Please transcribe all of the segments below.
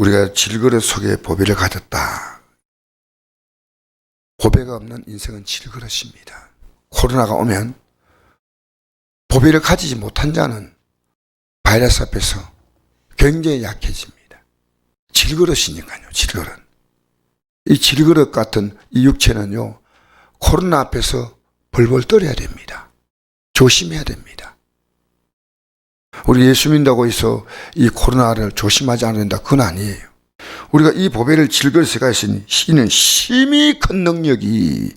우리가 질그릇 속에 보배를 가졌다. 보배가 없는 인생은 질그릇입니다. 코로나가 오면 보배를 가지지 못한 자는 바이러스 앞에서 굉장히 약해집니다. 질그릇이니까요. 질그릇. 이 질그릇 같은 이 육체는요, 코로나 앞에서 벌벌 떨어야 됩니다. 조심해야 됩니다. 우리 예수 믿는다고 해서 이 코로나를 조심하지 않아야 된다. 그건 아니에요. 우리가 이 보배를 질그릇에 가있으니 이는 심히 큰 능력입니다.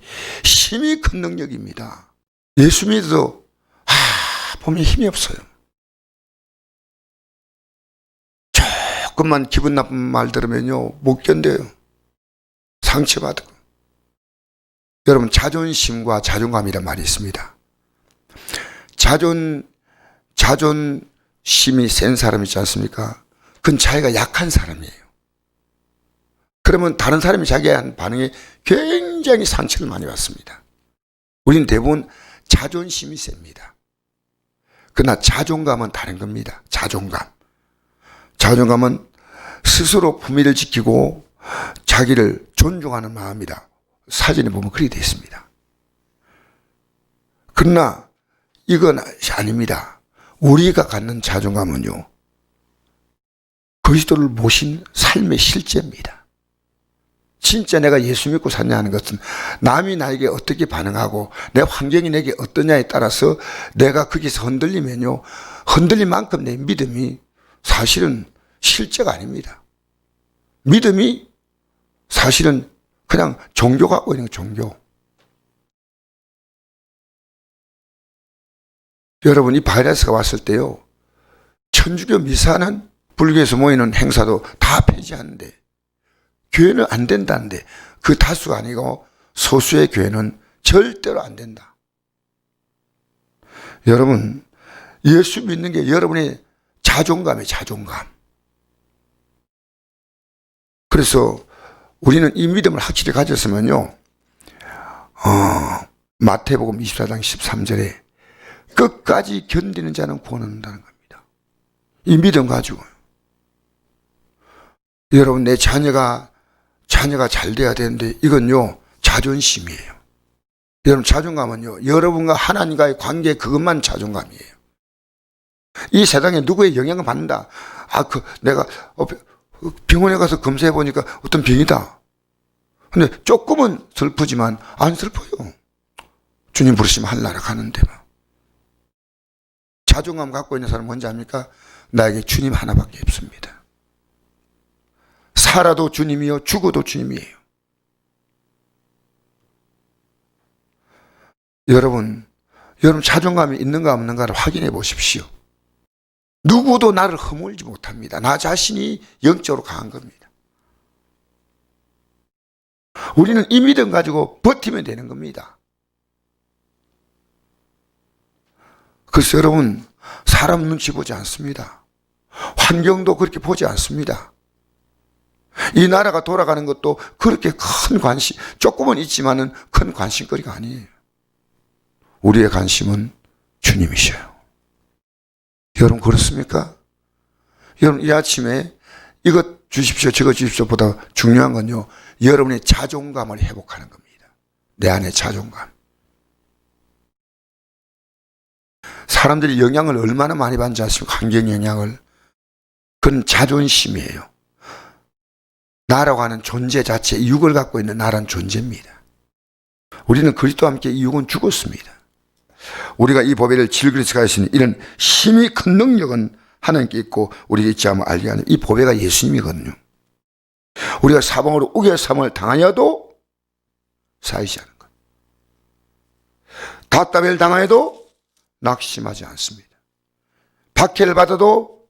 예수 믿어도 보면 힘이 없어요. 조금만 기분 나쁜 말 들으면요 못 견뎌요. 상처받고. 여러분, 자존심과 자존감이란 말이 있습니다. 자존심이 센 사람 있지 않습니까? 그건 자기가 약한 사람이에요. 그러면 다른 사람이 자기에 대한 반응에 굉장히 상처를 많이 받습니다. 우리는 대부분 자존심이 셉니다. 그러나 자존감은 다른 겁니다. 자존감은 스스로 품위를 지키고 자기를 존중하는 마음이다. 사진에 보면 그렇게 되어 있습니다. 그러나 이건 아닙니다. 우리가 갖는 자존감은요, 그리스도를 모신 삶의 실제입니다. 진짜 내가 예수 믿고 사냐 하는 것은 남이 나에게 어떻게 반응하고 내 환경이 내게 어떠냐에 따라서 내가 거기서 흔들리면요, 흔들린 만큼 내 믿음이 사실은 실제가 아닙니다. 믿음이 사실은 그냥 종교 갖고 있는 종교. 여러분, 이 바이러스가 왔을 때요, 천주교 미사는 불교에서 모이는 행사도 다 폐지하는데 교회는 안 된다는데, 그 다수가 아니고 소수의 교회는 절대로 안 된다. 여러분, 예수 믿는 게 여러분의 자존감이에요. 자존감. 그래서 우리는 이 믿음을 확실히 가졌으면요, 마태복음 24장 13절에 끝까지 견디는 자는 구원 얻는다는 겁니다. 이 믿음 가지고. 여러분, 내 자녀가 잘 돼야 되는데 이건요, 자존심이에요. 여러분, 자존감은요, 여러분과 하나님과의 관계, 그것만 자존감이에요. 이 세상에 누구의 영향을 받는다. 내가 병원에 가서 검사해 보니까 어떤 병이다. 근데 조금은 슬프지만 안 슬퍼요. 주님 부르시면 하늘나라 가는데 뭐. 자존감 갖고 있는 사람은 뭔지 압니까? 나에게 주님 하나밖에 없습니다. 살아도 주님이요, 죽어도 주님이에요. 여러분 자존감이 있는가 없는가를 확인해 보십시오. 누구도 나를 허물지 못합니다. 나 자신이 영적으로 강한 겁니다. 우리는 이 믿음 가지고 버티면 되는 겁니다. 그래서 여러분, 사람 눈치 보지 않습니다. 환경도 그렇게 보지 않습니다. 이 나라가 돌아가는 것도 그렇게 큰 관심, 조금은 있지만은 큰 관심거리가 아니에요. 우리의 관심은 주님이셔요. 여러분, 그렇습니까? 여러분, 이 아침에 이것 주십시오, 저것 주십시오 보다 중요한 건요, 여러분의 자존감을 회복하는 겁니다. 내 안의 자존감. 사람들이 영향을 얼마나 많이 받는지 아십니까? 환경 영향을. 그건 자존심이에요. 나라고 하는 존재 자체, 육을 갖고 있는 나라는 존재입니다. 우리는 그리스도와 함께 이 육은 죽었습니다. 우리가 이 보배를 질그릇에 가있으니 이런 힘이 큰 능력은 하나님께 있고 우리가 있지 않으면 알게 하는, 이 보배가 예수님이거든요. 우리가 사방으로 우겨삼을 당하여도 사이지 않은 것. 답답을 당하여도 낙심하지 않습니다. 박해를 받아도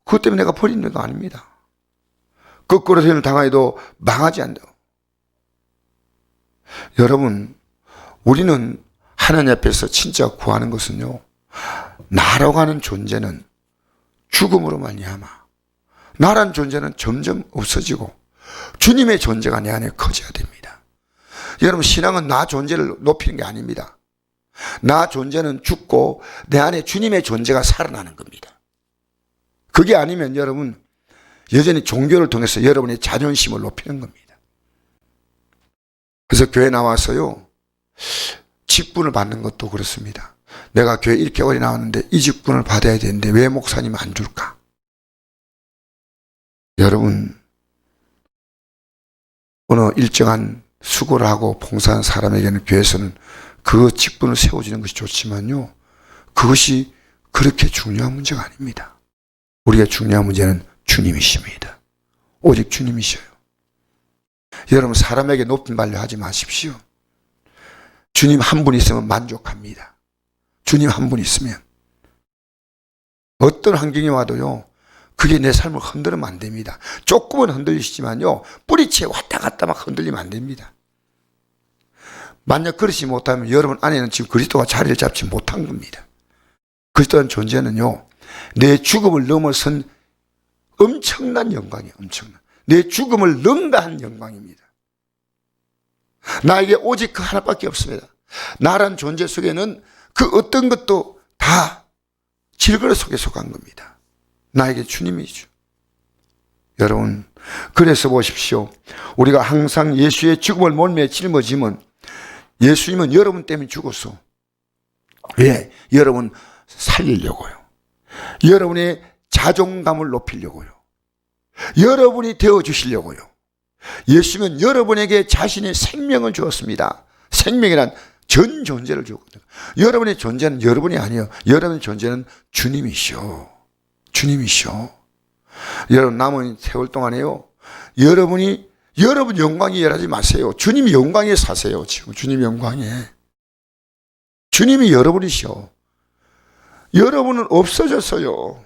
그것 때문에 내가 버리는 거 아닙니다. 거꾸로 세를 당하여도 망하지 않는다. 여러분, 우리는 하나님 앞에서 진짜 구하는 것은요, 나라고 하는 존재는 죽음으로 말미암아 나란 존재는 점점 없어지고 주님의 존재가 내 안에 커져야 됩니다. 여러분, 신앙은 나 존재를 높이는 게 아닙니다. 나 존재는 죽고 내 안에 주님의 존재가 살아나는 겁니다. 그게 아니면 여러분, 여전히 종교를 통해서 여러분의 자존심을 높이는 겁니다. 그래서 교회 나와서요, 직분을 받는 것도 그렇습니다. 내가 교회 이렇게 오래 나왔는데 이 직분을 받아야 되는데 왜 목사님 안 줄까? 여러분, 어느 일정한 수고를 하고 봉사한 사람에게는 교회에서는 그 직분을 세워주는 것이 좋지만요, 그것이 그렇게 중요한 문제가 아닙니다. 우리가 중요한 문제는 주님이십니다. 오직 주님이셔요. 여러분, 사람에게 높은 말로 하지 마십시오. 주님 한 분 있으면 만족합니다. 주님 한 분 있으면 어떤 환경이 와도요, 그게 내 삶을 흔들면 안 됩니다. 조금은 흔들리시지만요, 뿌리채 왔다 갔다 막 흔들리면 안 됩니다. 만약 그러지 못하면 여러분 안에는 지금 그리스도가 자리를 잡지 못한 겁니다. 그리스도라는 존재는요, 내 죽음을 넘어선 엄청난 영광이에요. 엄청난. 내 죽음을 능가한 영광입니다. 나에게 오직 그 하나밖에 없습니다. 나란 존재 속에는 그 어떤 것도 다 질그릇 속에 속한 겁니다. 나에게 주님이죠. 여러분, 그래서 보십시오. 우리가 항상 예수의 죽음을 몰매에 짊어지면 예수님은 여러분 때문에 죽었어. 왜? 여러분 살리려고요. 여러분의 자존감을 높이려고요. 여러분이 되어주시려고요. 예수님은 여러분에게 자신의 생명을 주었습니다. 생명이란 전 존재를 주었거든요. 여러분의 존재는 여러분이 아니에요. 여러분의 존재는 주님이시오. 주님이시오. 여러분 남은 세월 동안에요, 여러분 영광에 일하지 마세요. 주님이 영광에 사세요. 지금 주님 영광에. 주님이 여러분이시오. 여러분은 없어졌어요.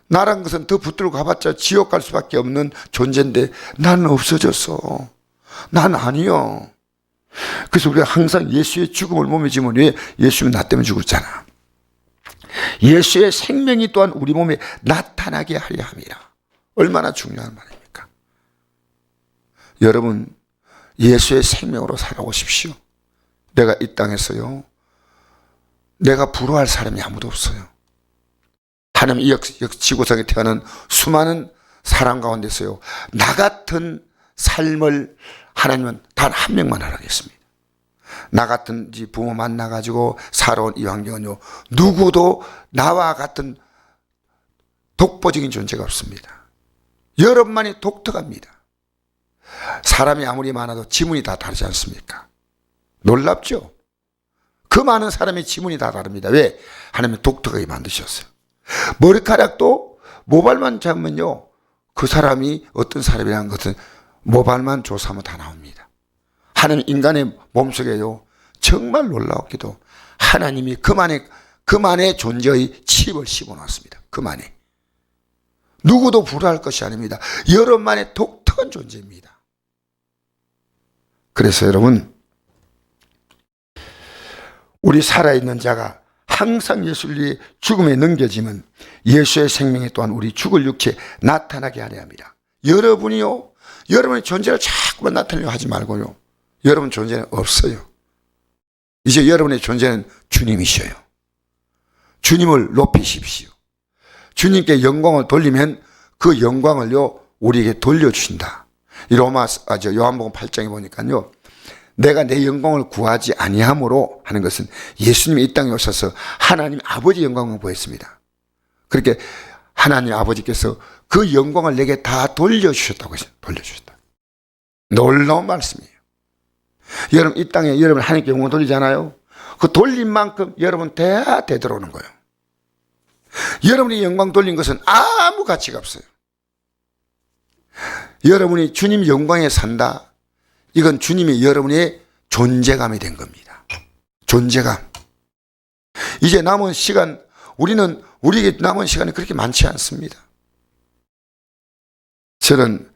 나란 것은 더 붙들고 가봤자 지옥 갈 수밖에 없는 존재인데 나는 없어졌어. 난 아니요. 그래서 우리가 항상 예수의 죽음을 몸에 지면, 왜? 예수님은 나 때문에 죽었잖아. 예수의 생명이 또한 우리 몸에 나타나게 하려 함이라. 얼마나 중요한 말입니까? 여러분, 예수의 생명으로 살아오십시오. 내가 이 땅에서요, 내가 부러워할 사람이 아무도 없어요. 하나님 이 지구상에 태어난 수많은 사람 가운데서요, 나 같은 삶을 하나님은 단 한 명만 하라겠습니다. 나 같은 부모 만나가지고 살아온 이 환경은요, 누구도 나와 같은 독보적인 존재가 없습니다. 여러분만이 독특합니다. 사람이 아무리 많아도 지문이 다 다르지 않습니까? 놀랍죠? 그 많은 사람의 지문이 다 다릅니다. 왜? 하나님은 독특하게 만드셨어요. 머리카락도 모발만 잡으면요, 그 사람이 어떤 사람이라는 것은 모발만 조사하면 다 나옵니다. 하나님 인간의 몸속에요, 정말 놀라웠게도 하나님이 그만의 존재의 칩을 씹어놨습니다. 그만에. 누구도 불화할 것이 아닙니다. 여러분만의 독특한 존재입니다. 그래서 여러분, 우리 살아있는 자가 항상 예수의 죽음에 넘겨지면 예수의 생명이 또한 우리 죽을 육체에 나타나게 하려 합니다. 여러분이요, 여러분의 존재를 자꾸만 나타내려고 하지 말고요, 여러분 존재는 없어요. 이제 여러분의 존재는 주님이셔요. 주님을 높이십시오. 주님께 영광을 돌리면 그 영광을요, 우리에게 돌려주신다. 이 요한복음 8장에 보니까요, 내가 내 영광을 구하지 아니함으로 하는 것은 예수님이 이 땅에 오셔서 하나님 아버지 영광을 보였습니다. 그렇게 하나님 아버지께서 그 영광을 내게 다 돌려주셨다고 했어요. 돌려주셨다. 놀라운 말씀이에요. 여러분 이 땅에 여러분 하나님께 영광 돌리잖아요. 그 돌린 만큼 여러분 다 되돌아오는 거예요. 여러분이 영광 돌린 것은 아무 가치가 없어요. 여러분이 주님 영광에 산다. 이건 주님이 여러분의 존재감이 된 겁니다. 존재감. 이제 남은 시간, 우리에게 남은 시간이 그렇게 많지 않습니다. 저는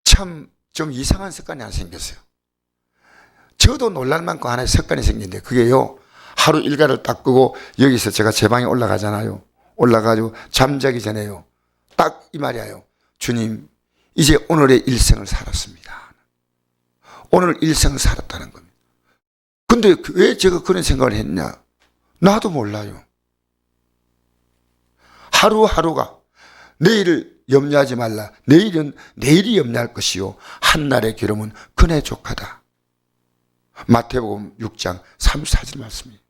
참 좀 이상한 습관이 하나 생겼어요. 저도 놀랄 만큼 하나의 습관이 생긴데, 그게요, 하루 일과를 딱 끄고 여기서 제가 제 방에 올라가잖아요. 올라가지고 잠자기 전에요, 딱 이 말이에요. 주님, 이제 오늘의 일생을 살았습니다. 오늘 일생을 살았다는 겁니다. 근데 왜 제가 그런 생각을 했냐? 나도 몰라요. 하루하루가 내일을 염려하지 말라. 내일은 내일이 염려할 것이요 한날의 기름은 그네 족하다. 마태복음 6장 34절 말씀입니다.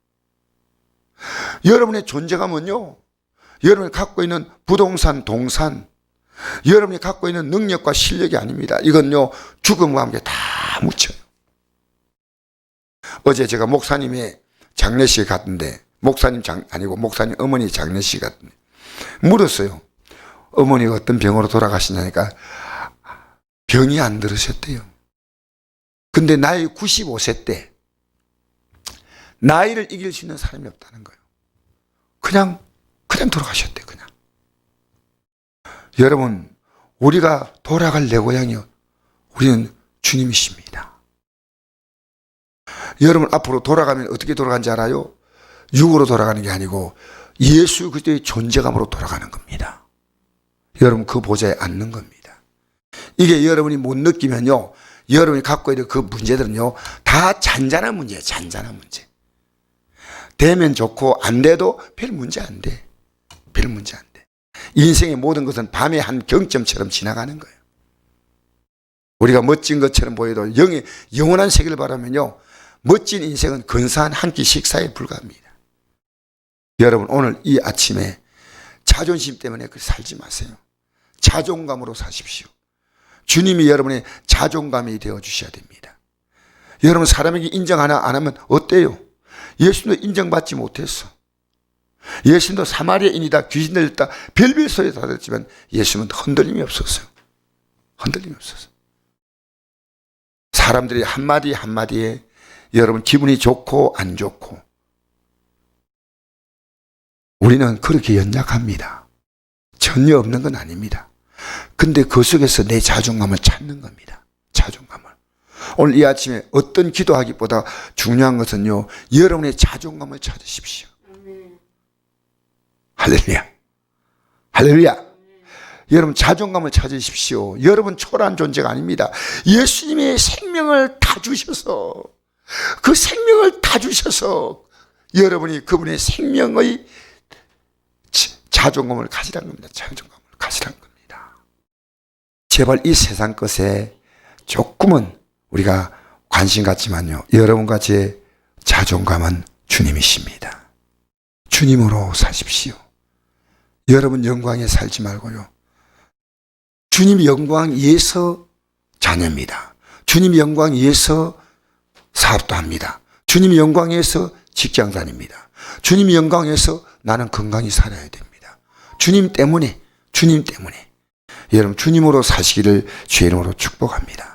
여러분의 존재감은요, 여러분이 갖고 있는 부동산, 동산, 여러분이 갖고 있는 능력과 실력이 아닙니다. 이건요, 죽음과 함께 다 묻혀요. 어제 제가 목사님의 장례식에 갔는데, 목사님 아니고 목사님 어머니 장례식에 갔는데 물었어요. 어머니가 어떤 병으로 돌아가시냐니까 병이 안 들으셨대요. 근데 나이 95세 때 나이를 이길 수 있는 사람이 없다는 거예요. 그냥 돌아가셨대요. 그냥. 여러분, 우리가 돌아갈 내 고향이요, 우리는 주님이십니다. 여러분 앞으로 돌아가면 어떻게 돌아가는지 알아요? 육으로 돌아가는 게 아니고 예수 그리스도의 존재감으로 돌아가는 겁니다. 여러분 그 보좌에 앉는 겁니다. 이게 여러분이 못 느끼면요, 여러분이 갖고 있는 그 문제들은요 다 잔잔한 문제예요. 잔잔한 문제. 되면 좋고 안 돼도 별 문제 안 돼. 별 문제 안 돼. 인생의 모든 것은 밤의 한 경점처럼 지나가는 거예요. 우리가 멋진 것처럼 보여도 영원한 세계를 바라면요, 멋진 인생은 근사한 한 끼 식사에 불과합니다. 여러분 오늘 이 아침에 자존심 때문에 살지 마세요. 자존감으로 사십시오. 주님이 여러분의 자존감이 되어 주셔야 됩니다. 여러분 사람에게 인정 안 하면 어때요? 예수님도 인정받지 못했어. 예수님도 사마리아인이다, 귀신 들렸다, 별별 소리 다 듣지만 예수님은 흔들림이 없었어요. 흔들림이 없었어요. 사람들이 한마디 한마디에 여러분 기분이 좋고 안 좋고, 우리는 그렇게 연약합니다. 전혀 없는 건 아닙니다. 근데 그 속에서 내 자존감을 찾는 겁니다. 자존감을. 오늘 이 아침에 어떤 기도하기보다 중요한 것은요, 여러분의 자존감을 찾으십시오. 할렐루야. 할렐루야. 여러분 자존감을 찾으십시오. 여러분 초라한 존재가 아닙니다. 예수님의 생명을 다 주셔서, 그 생명을 다 주셔서 여러분이 그분의 생명의 자존감을 가지라는 겁니다. 자존감을 가지라는 겁니다. 제발 이 세상 것에 조금은 우리가 관심 갖지만요, 여러분과 제 자존감은 주님이십니다. 주님으로 사십시오. 여러분 영광에 살지 말고요, 주님 영광 위해서 자녀입니다. 주님 영광 위해서 사업도 합니다. 주님 영광 위해서 직장 다닙니다. 주님 영광 위해서 나는 건강히 살아야 됩니다. 주님 때문에 여러분 주님으로 사시기를 주의 이름으로 축복합니다.